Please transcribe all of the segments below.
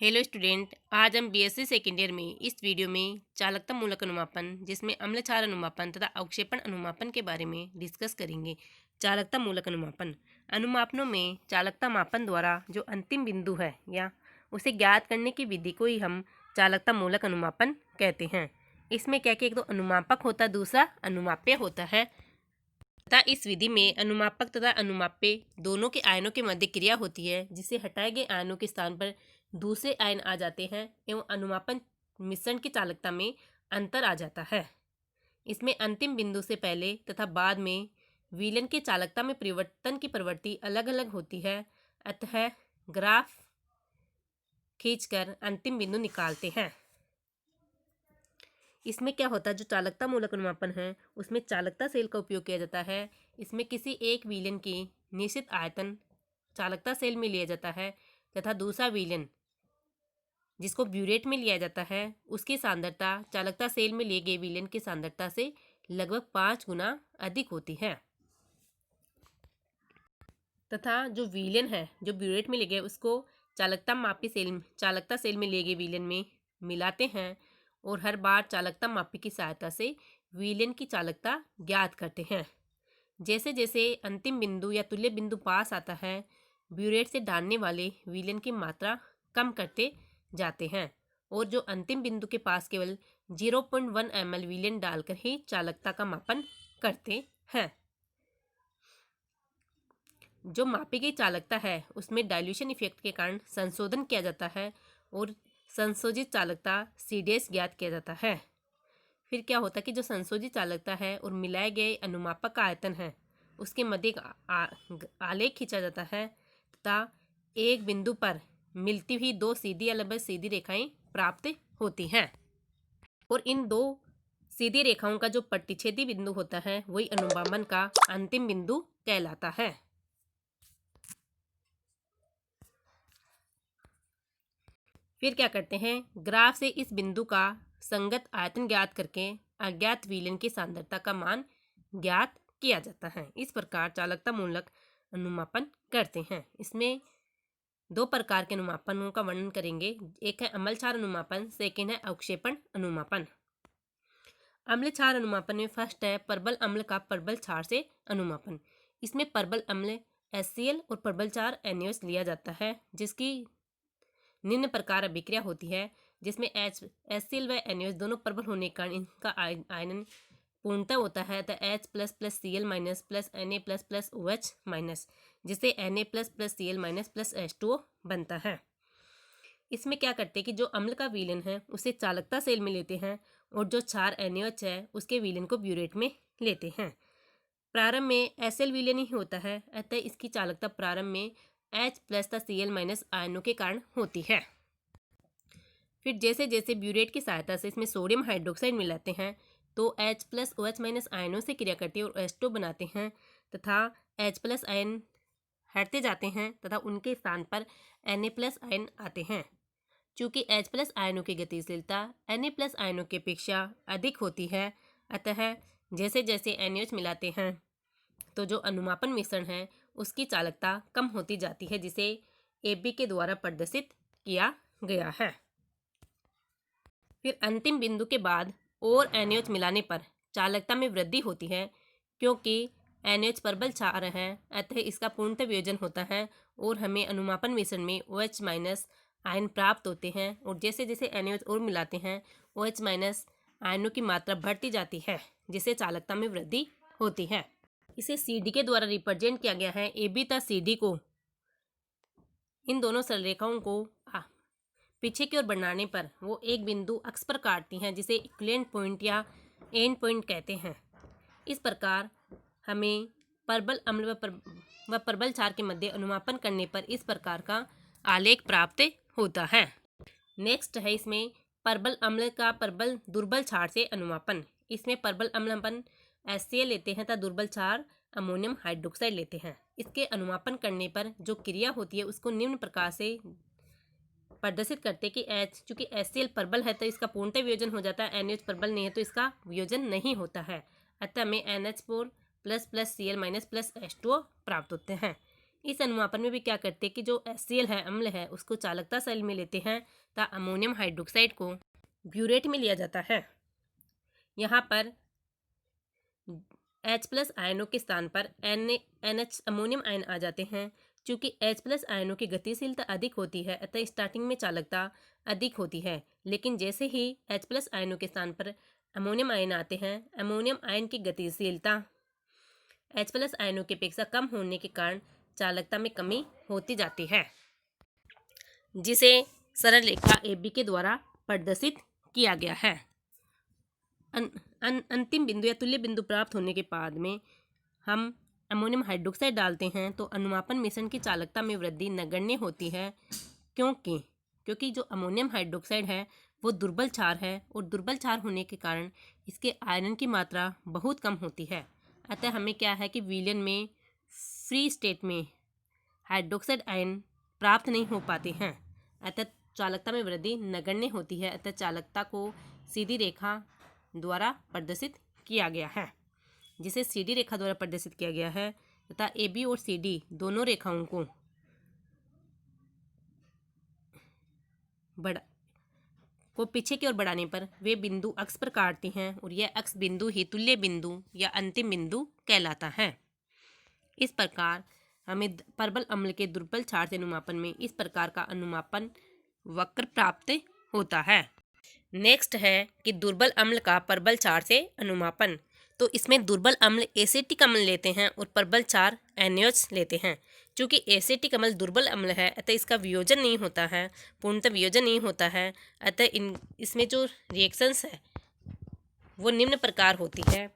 Hello student, आज हम BSc second year में इस वीडियो में चालकता मूलक अनुमापन जिसमें अम्ल क्षार अनुमापन तथा अवक्षेपण अनुमापन के बारे में डिस्कस करेंगे। चालकता मूलक अनुमापन अनुमापनों में चालकता मापन द्वारा जो अंतिम बिंदु है या उसे ज्ञात करने की विधि को ही हम चालकता मूलक अनुमापन कहते हैं। इसमें क्या कि एक तो अनुमापक होता है, दूसरा अनुमाप्य होता है तथा इस विधि में अनुमापक तथा अनुमाप्य दोनों के आयनों के मध्य क्रिया होती है, जिसे हटाए गए आयनों के स्थान पर दूसरे आयन आ जाते हैं एवं अनुमापन मिश्रण की चालकता में अंतर आ जाता है। इसमें अंतिम बिंदु से पहले तथा बाद में विलयन के चालकता में परिवर्तन की प्रवृत्ति अलग अलग होती है, अतः ग्राफ खींचकर अंतिम बिंदु निकालते हैं। इसमें क्या होता है, जो चालकता मूलक अनुमापन है उसमें चालकता सेल का उपयोग किया जाता है। इसमें किसी एक विलयन की निश्चित आयतन चालकता सेल में लिया जाता है तथा दूसरा विलयन जिसको ब्यूरेट में लिया जाता है उसकी सांद्रता चालकता सेल में लिए गए विलयन की सांद्रता से लगभग 5 गुना अधिक होती है तथा जो विलयन है जो ब्यूरेट में लिए गए उसको चालकता सेल में लिए गए विलयन में मिलाते हैं और हर बार चालकता मापी की सहायता से विलयन की चालकता ज्ञात करते हैं। जैसे जैसे अंतिम बिंदु या तुल्य बिंदु पास आता है, ब्यूरेट से डालने वाले विलयन की मात्रा कम करते जाते हैं और जो अंतिम बिंदु के पास केवल 0.1 ml विलयन डालकर ही चालकता का मापन करते हैं। जो मापी गई चालकता है उसमें डाइल्यूशन इफेक्ट के कारण संशोधन किया जाता है और संशोधित चालकता सीडीएस ज्ञात किया जाता है। फिर क्या होता है कि जो संशोधित चालकता है और मिलाए गए अनुमापक का आयतन है उसके मध्य एक आलेख खींचा जाता है तथा एक बिंदु पर मिलती हुई दो सीधी या लंबी सीधी रेखाएं प्राप्त होती हैं और इन दो सीधी रेखाओं का जो प्रतिच्छेदी बिंदु होता है वही अनुमापन का अंतिम बिंदु कहलाता है। फिर क्या करते हैं, ग्राफ से इस बिंदु का संगत आयतन ज्ञात करके अज्ञात विलयन की सांद्रता का मान ज्ञात किया जाता है। इस प्रकार चालकता मूलक अनुमापन करते हैं। इसमें दो प्रकार के अनुमापनों का वर्णन करेंगे। एक है अम्ल क्षार अनुमापन, सेकेंड है अवक्षेपण अनुमापन। अम्ल क्षार अनुमापन में फर्स्ट है परबल अम्ल का परबल क्षार से अनुमापन। इसमें परबल अम्ल HCl और परबल क्षार NaOH लिया जाता है, जिसकी निम्न प्रकार अभिक्रिया होती है, जिसमें HCl व NaOH दोनों प्रबल होने के कारण इनका आयनन पूर्णतः होता है H++Cl- प्लस Na++OH-, जिससे Na++Cl- H2O बनता है। इसमें क्या करते हैं कि जो अम्ल का विलयन है उसे चालकता सेल में लेते हैं और जो क्षार NaOH है उसके विलयन को ब्यूरेट में लेते हैं। प्रारंभ में एसिल विलयन ही होता है, अतः इसकी चालकता प्रारंभ में H+Cl- आयनों के कारण होती है। फिर जैसे जैसे ब्यूरेट की सहायता से इसमें सोडियम हाइड्रोक्साइड मिलाते हैं तो H+OH- आयनों से क्रिया करती है और H2 बनाते हैं तथा H+ आयन हटते जाते हैं तथा उनके स्थान पर Na+ आयन आते हैं। चूँकि H+ आयनों की गतिशीलता Na+ आयनों की अपेक्षा अधिक होती है, अतः जैसे जैसे NaOH मिलाते हैं तो जो अनुमापन मिश्रण है उसकी चालकता कम होती जाती है, जिसे AB के द्वारा प्रदर्शित किया गया है। फिर अंतिम बिंदु के बाद और NaOH मिलाने पर चालकता में वृद्धि होती है, क्योंकि NaOH प्रबल क्षार है, अतः इसका पूर्णतः वियोजन होता है और हमें अनुमापन मिश्रण में OH- आयन प्राप्त होते हैं और जैसे जैसे NaOH और मिलाते हैं OH- आयनों की मात्रा बढ़ती जाती है, जिससे चालकता में वृद्धि होती है। इसे CD के द्वारा रिप्रेजेंट किया गया है। AB तथा CD को इन दोनों सरलरेखाओं को पीछे की ओर बढ़ाने पर वो एक बिंदु अक्ष पर काटती हैं, जिसे इक्विवेलेंट पॉइंट या एंड पॉइंट कहते हैं। इस प्रकार हमें परबल अम्ल व परबल क्षार के मध्य अनुमापन करने पर इस प्रकार का आलेख प्राप्त होता है। नेक्स्ट है इसमें परबल अम्ल का परबल दुर्बल क्षार से अनुमापन। इसमें परबल अम्ल अपन HCl लेते हैं तथा दुर्बल क्षार अमोनियम हाइड्रोक्साइड लेते हैं। इसके अनुमापन करने पर जो क्रिया होती है उसको निम्न प्रकार से प्रदर्शित करते कि चूँकि HCl प्रबल है तो इसका पूर्णतः वियोजन हो जाता है, NaOH प्रबल नहीं है तो इसका वियोजन नहीं होता है, अतः हमें NH4++Cl- H2O प्राप्त होते हैं। इस अनुमापन में भी क्या करते हैं कि जो HCl है, अम्ल है, उसको चालकता सेल में लेते हैं तथा अमोनियम हाइड्रोक्साइड को ब्यूरेट में लिया जाता है। यहाँ पर H+ आयनों के स्थान पर NH अमोनियम आयन आ जाते हैं। चूँकि H+ आयनों की गतिशीलता अधिक होती है अतः स्टार्टिंग में चालकता अधिक होती है, लेकिन जैसे ही H+ आयनों के स्थान पर अमोनियम आयन आते हैं, अमोनियम आयन की गतिशीलता H+ आयनों की अपेक्षा कम होने के कारण चालकता में कमी होती जाती है, जिसे सरल रेखा AB के द्वारा प्रदर्शित किया गया है। अंतिम बिंदु या तुल्य बिंदु प्राप्त होने के बाद में हम अमोनियम हाइड्रोक्साइड डालते हैं तो अनुमापन मिश्रण की चालकता में वृद्धि नगण्य होती है, क्योंकि जो अमोनियम हाइड्रोक्साइड है वो दुर्बल क्षार है और दुर्बल क्षार होने के कारण इसके आयरन की मात्रा बहुत कम होती है। अतः हमें क्या है कि विलयन में फ्री स्टेट में हाइड्रोक्साइड आयन प्राप्त नहीं हो पाते हैं, अतः चालकता में वृद्धि नगण्य होती है। अतः चालकता को सीधी रेखा द्वारा प्रदर्शित किया गया है, जिसे सीधी रेखा द्वारा प्रदर्शित किया गया है तथा AB और CD दोनों रेखाओं को पीछे की ओर बढ़ाने पर वे बिंदु अक्ष पर काटती हैं और यह अक्ष बिंदु ही तुल्य बिंदु या अंतिम बिंदु कहलाता है। इस प्रकार हमें परबल अम्ल के दुर्बल क्षार से अनुमापन में इस प्रकार का अनुमापन वक्र प्राप्त होता है। नेक्स्ट है कि दुर्बल अम्ल का परबल क्षार से अनुमापन। तो इसमें दुर्बल अम्ल एसिटिक अम्ल लेते हैं और परबल क्षार NaOH लेते हैं। चूँकि एसिटिक अम्ल दुर्बल अम्ल है अतः इसका वियोजन नहीं होता है, पूर्णतः वियोजन नहीं होता है। अतः इसमें जो रिएक्शंस है वो निम्न प्रकार होती है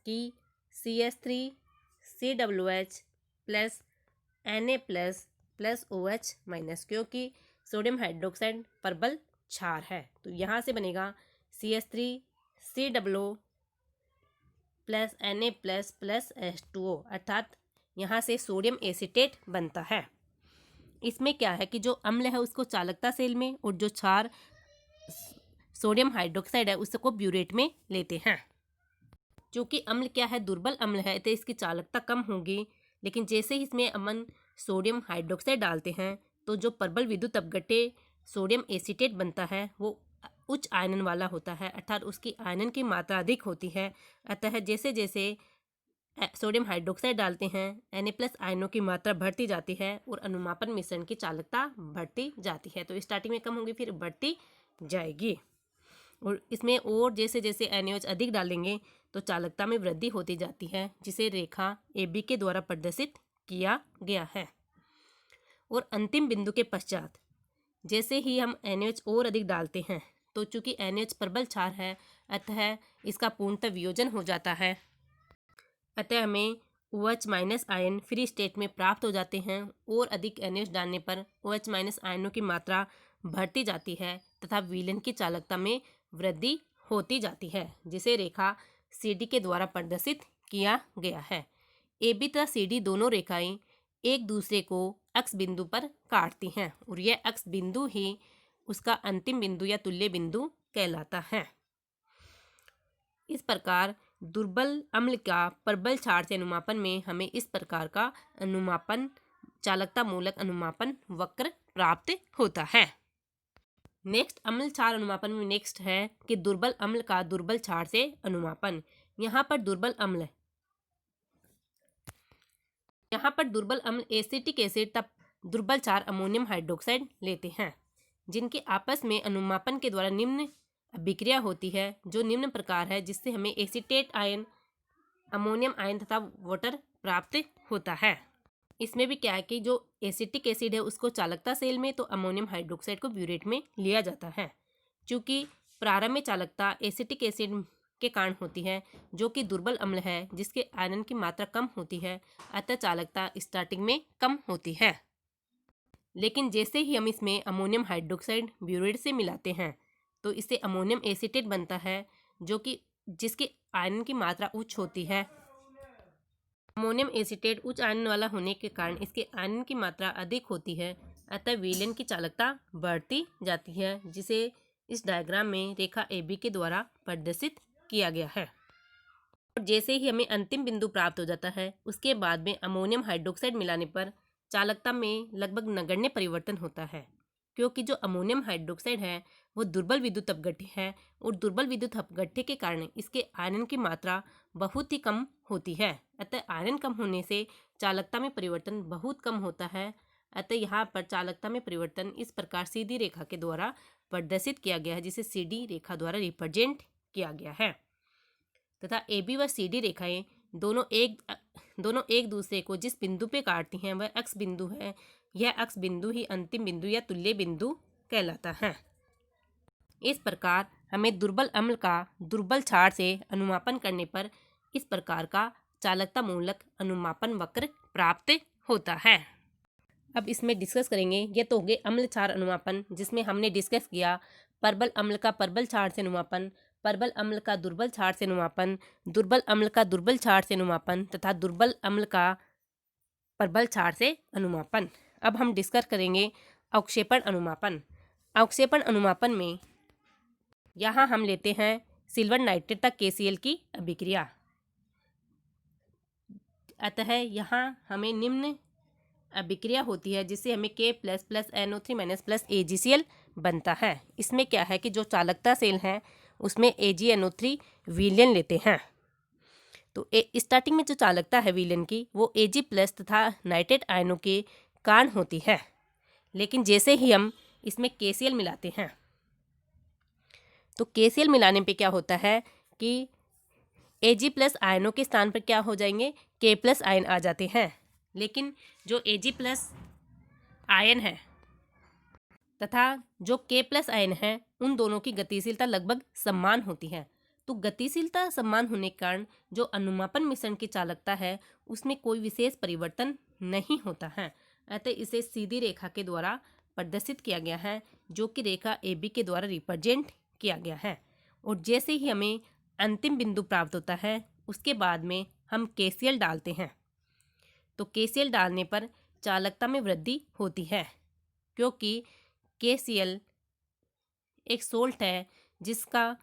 कि CH3 COOH plus Na plus OH minus, क्योंकि सोडियम हाइड्रोक्साइड परबल क्षार है तो यहाँ से बनेगा CH3 COO plus Na plus H2O, अर्थात यहाँ से सोडियम एसीटेट बनता है। इसमें क्या है कि जो अम्ल है उसको चालकता सेल में और जो क्षार सोडियम हाइड्रोक्साइड है उसको ब्यूरेट में लेते हैं। चूँकि अम्ल क्या है, दुर्बल अम्ल है तो इसकी चालकता कम होगी, लेकिन जैसे ही इसमें अमन सोडियम हाइड्रोक्साइड डालते हैं तो जो प्रबल विद्युत अपघट्य सोडियम एसीटेट बनता है वो उच्च आयनन वाला होता है, अर्थात उसकी आयनन की मात्रा अधिक होती है। अतः जैसे जैसे सोडियम हाइड्रोक्साइड डालते हैं Na+ आयनों की मात्रा बढ़ती जाती है और अनुमापन मिश्रण की चालकता बढ़ती जाती है। तो स्टार्टिंग में कम होगी फिर बढ़ती जाएगी, और इसमें और जैसे जैसे NaOH अधिक डालेंगे तो चालकता में वृद्धि होती जाती है, जिसे रेखा AB के द्वारा प्रदर्शित किया गया है। और अंतिम बिंदु के पश्चात जैसे ही हम NaOH और अधिक डालते हैं तो चूंकि NaOH प्रबल क्षार है अतः इसका पूर्णतः वियोजन हो जाता है, अतः हमें OH minus ion free state में प्राप्त हो जाते हैं। और अधिक NaOH डालने पर OH माइनस आयनों की मात्रा बढ़ती जाती है तथा विलयन की चालकता में वृद्धि होती जाती है, जिसे रेखा CD के द्वारा प्रदर्शित किया गया है। AB तथा CD दोनों रेखाएं एक दूसरे को अक्ष बिंदु पर काटती हैं और यह अक्ष बिंदु ही उसका अंतिम बिंदु या तुल्य बिंदु कहलाता है। इस प्रकार दुर्बल अम्ल का प्रबल क्षार से अनुमापन में हमें इस प्रकार का अनुमापन चालकता मूलक अनुमापन वक्र प्राप्त होता है। नेक्स्ट अम्ल क्षार अनुमापन में नेक्स्ट है कि दुर्बल अम्ल का दुर्बल क्षार से अनुमापन। यहाँ पर दुर्बल अम्ल एसिटिक एसिड तब दुर्बल क्षार अमोनियम हाइड्रोक्साइड लेते हैं, जिनके आपस में अनुमापन के द्वारा निम्न अभिक्रिया होती है, जो निम्न प्रकार है, जिससे हमें एसीटेट आयन, अमोनियम आयन तथा वाटर प्राप्त होता है। इसमें भी क्या है कि जो एसिटिक एसिड है उसको चालकता सेल में तो अमोनियम हाइड्रोक्साइड को ब्यूरेट में लिया जाता है। चूँकि प्रारंभ में चालकता एसिटिक एसिड के कारण होती है जो कि दुर्बल अम्ल है जिसके आयरन की मात्रा कम होती है, अतः चालकता स्टार्टिंग में कम होती है। लेकिन जैसे ही हम इसमें अमोनियम हाइड्रोक्साइड ब्यूरेट से मिलाते हैं तो इससे अमोनियम एसीटेट बनता है, जो कि जिसके आयरन की मात्रा उच्च होती है। अमोनियम एसीटेट उच्च आयरन वाला होने के कारण इसके आयरन की मात्रा अधिक होती है, अतः विलयन की चालकता बढ़ती जाती है, जिसे इस डायग्राम में रेखा AB के द्वारा प्रदर्शित किया गया है। और जैसे ही हमें अंतिम बिंदु प्राप्त हो जाता है उसके बाद में अमोनियम हाइड्रोक्साइड मिलाने पर चालकता में लगभग नगण्य परिवर्तन होता है, क्योंकि जो अमोनियम हाइड्रोक्साइड है वो दुर्बल विद्युत अपघट्य है और दुर्बल विद्युत अपघट्य के कारण इसके आयरन की मात्रा बहुत ही कम होती है। अतः आयरन कम होने से चालकता में परिवर्तन बहुत कम होता है। अतः यहाँ पर चालकता में परिवर्तन इस प्रकार सीधी रेखा के द्वारा प्रदर्शित किया गया है, जिसे CD रेखा द्वारा रिप्रेजेंट किया गया है। तथा AB व CD रेखाएं दोनों एक दूसरे को जिस बिंदु पे काटती हैं वह अक्ष बिंदु है। यह अक्ष बिंदु ही अंतिम बिंदु या तुल्य बिंदु कहलाता है। इस प्रकार हमें दुर्बल अम्ल का दुर्बल क्षार से अनुमापन करने पर इस प्रकार का चालकता मूलक अनुमापन वक्र प्राप्त होता है। अब इसमें डिस्कस करेंगे, यह तो हो गए अम्ल क्षार अनुमापन, जिसमें हमने डिस्कस किया परबल अम्ल का परबल क्षार से अनुमापन, परबल अम्ल का दुर्बल क्षार से अनुमापन, दुर्बल अम्ल का दुर्बल क्षार से अनुमापन तथा दुर्बल अम्ल का परबल क्षार से अनुमापन। अब हम डिस्कस करेंगे अवक्षेपण अनुमापन। अवक्षेपण अनुमापन में यहाँ हम लेते हैं सिल्वर नाइट्रेट तक KCl की अभिक्रिया। अतः यहाँ हमें निम्न अभिक्रिया होती है जिससे हमें K + NO3 - AgCl बनता है। इसमें क्या है कि जो चालकता सेल है उसमें AgNO3 विलयन लेते हैं। तो स्टार्टिंग में जो चालकता है विलयन की वो Ag+ तथा नाइट्रेट आयनों के कारण होती है, लेकिन जैसे ही हम इसमें KCl मिलाते हैं तो KCl मिलाने पे क्या होता है कि Ag+ आयनों के स्थान पर क्या हो जाएंगे, K+ आयन आ जाते हैं। लेकिन जो Ag+ आयन है तथा जो K+ आयन है उन दोनों की गतिशीलता लगभग समान होती है। तो गतिशीलता समान होने के कारण जो अनुमापन मिश्रण की चालकता है उसमें कोई विशेष परिवर्तन नहीं होता है। अतः इसे सीधी रेखा के द्वारा प्रदर्शित किया गया है, जो कि रेखा AB के द्वारा रिप्रेजेंट किया गया है। और जैसे ही हमें अंतिम बिंदु प्राप्त होता है उसके बाद में हम KCl डालते हैं, तो KCl डालने पर चालकता में वृद्धि होती है, क्योंकि KCl एक सोल्ट है जिसका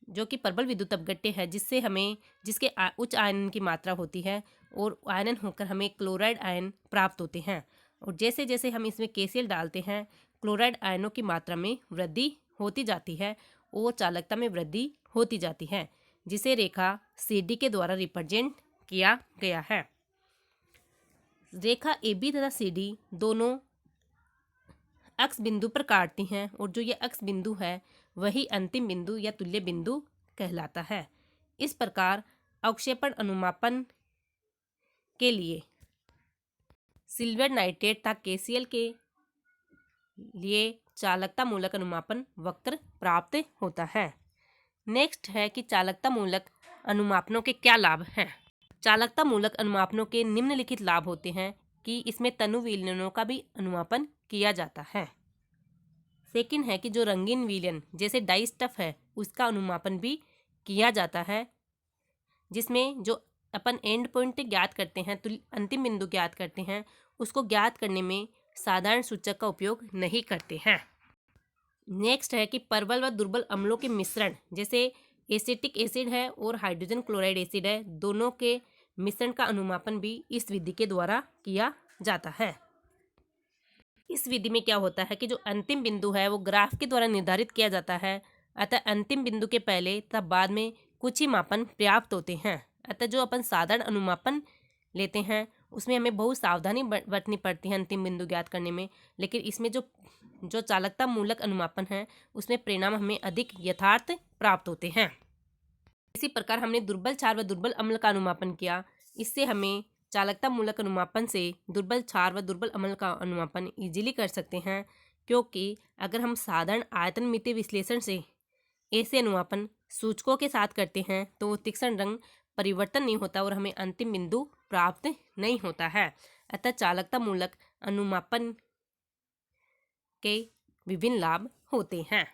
जो कि प्रबल विद्युत अपघट्य है, जिसके उच्च आयन की मात्रा होती है और आयन होकर हमें क्लोराइड आयन प्राप्त होते हैं। और जैसे जैसे हम इसमें KCl डालते हैं क्लोराइड आयनों की मात्रा में वृद्धि होती जाती है और चालकता में वृद्धि होती जाती है, जिसे रेखा CD के द्वारा रिप्रेजेंट किया गया है। रेखा AB तथा CD दोनों अक्ष बिंदु पर काटती हैं और जो ये अक्ष बिंदु है वही अंतिम बिंदु या तुल्य बिंदु कहलाता है। इस प्रकार अवक्षेपण अनुमापन के लिए सिल्वर नाइट्रेट तथा KCl के लिए चालकता मूलक अनुमापन वक्र प्राप्त होता है। नेक्स्ट है कि चालकता मूलक अनुमापनों के क्या लाभ हैं। चालकता मूलक अनुमापनों के निम्नलिखित लाभ होते हैं कि इसमें तनु विलयनों का भी अनुमापन किया जाता है। सेकंड है कि जो रंगीन विलयन जैसे डाई स्टफ है उसका अनुमापन भी किया जाता है, जिसमें जो अपन एंड पॉइंट ज्ञात करते हैं तो अंतिम बिंदु ज्ञात करते हैं उसको ज्ञात करने में साधारण सूचक का उपयोग नहीं करते हैं। नेक्स्ट है कि प्रबल व दुर्बल अम्लों के मिश्रण जैसे एसिटिक एसिड है और हाइड्रोजन क्लोराइड एसिड है, दोनों के मिश्रण का अनुमापन भी इस विधि के द्वारा किया जाता है। इस विधि में क्या होता है कि जो अंतिम बिंदु है वो ग्राफ के द्वारा निर्धारित किया जाता है। अतः अंतिम बिंदु के पहले तथा बाद में कुछ ही मापन पर्याप्त होते हैं। अतः जो अपन साधारण अनुमापन लेते हैं उसमें हमें बहुत सावधानी बरतनी पड़ती है अंतिम बिंदु ज्ञात करने में, लेकिन इसमें जो चालकता मूलक अनुमापन है उसमें परिणाम हमें अधिक यथार्थ प्राप्त होते हैं। इसी प्रकार हमने दुर्बल क्षार व दुर्बल अम्ल का अनुमापन किया। इससे हमें चालकता मूलक अनुमापन से दुर्बल क्षार व दुर्बल अम्ल का अनुमापन इजीली कर सकते हैं, क्योंकि अगर हम साधारण आयतन मितीय विश्लेषण से ऐसे अनुमापन सूचकों के साथ करते हैं तो वो तीक्ष्ण रंग परिवर्तन नहीं होता और हमें अंतिम बिंदु प्राप्त नहीं होता है। अतः चालकता मूलक अनुमापन के विभिन्न लाभ होते हैं।